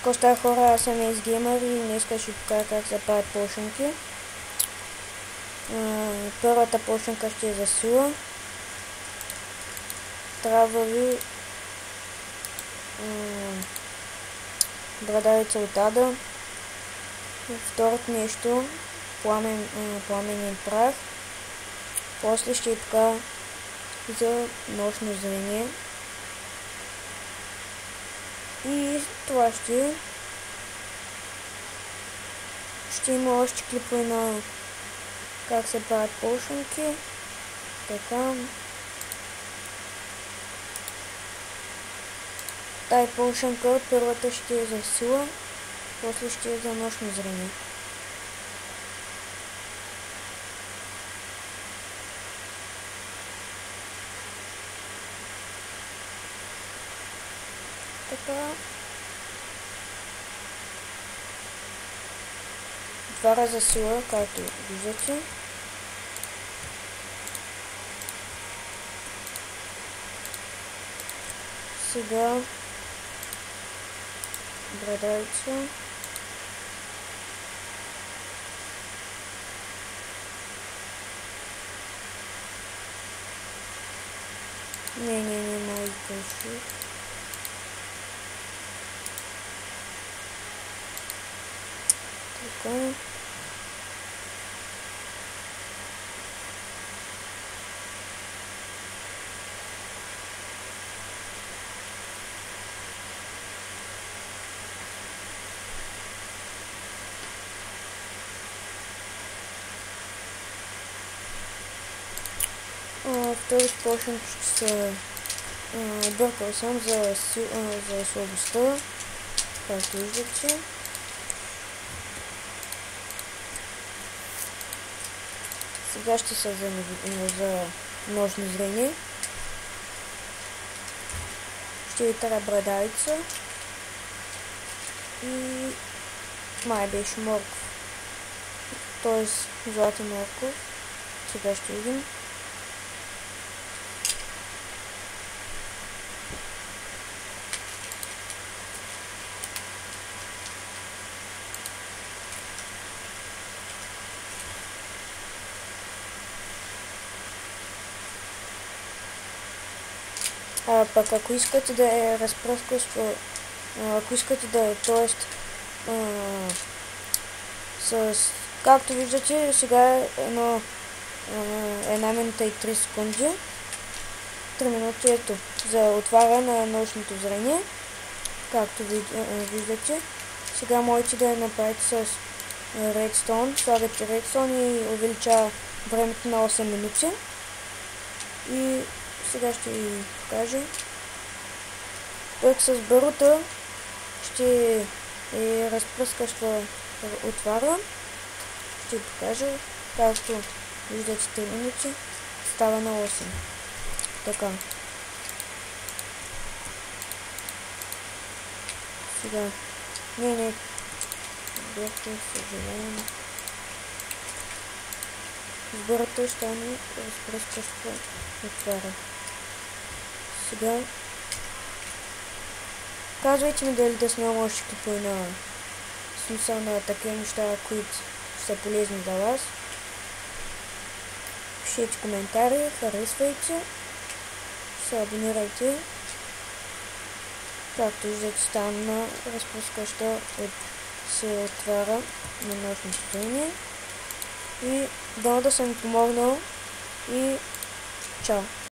Какво става, хора? Аз съм Gamer и днес ще ви покажа как се правят пошенки. Първата пошенка ще е за сила. Трябва ви брадавица от ада. Второто нещо пламенен прах. После ще е така за нощно зрение. И това ще има още клипове на как се правят пошенки. Така. Тай пошенка, първата ще е за сила, после ще е за нощно зрение. Така. Отваря за сила, както виждате. Сега брадавица. Не, май греши. Така. Втори пошенки ще са бъркал съм за слабостта, както виждате. Сега ще са за нощно зрение. Ще ви трябва брадавица и май беше морков, т.е. златен морков. Сега ще видим. Пък ако искате да е разпръскващо, ако искате да е, т.е. както виждате, сега е една минута и 3 секунди. 3 минути, ето, за отваряне на нощното зрение. Както виждате. Сега можете да я направите с Redstone. Слагате Redstone и увеличава времето на 8 минути. И сега ще ви покажа. Пък с бърата ще е разпръскаща отваря. Ще ви покажа. Както виждате 3 минути, става на 8. Така. Сега. Не. Бърата, съжалявам. С бърата ще стане разпръскаща отваря. Сега казвайте ми дали да снимам още клипове на смисъл на такива неща, които са полезни за вас. Пишете коментари, харесвайте, се абонирайте. Както виждате, стана разпускаща се отваря на нощното зрение. И дано да съм помогнал и чао!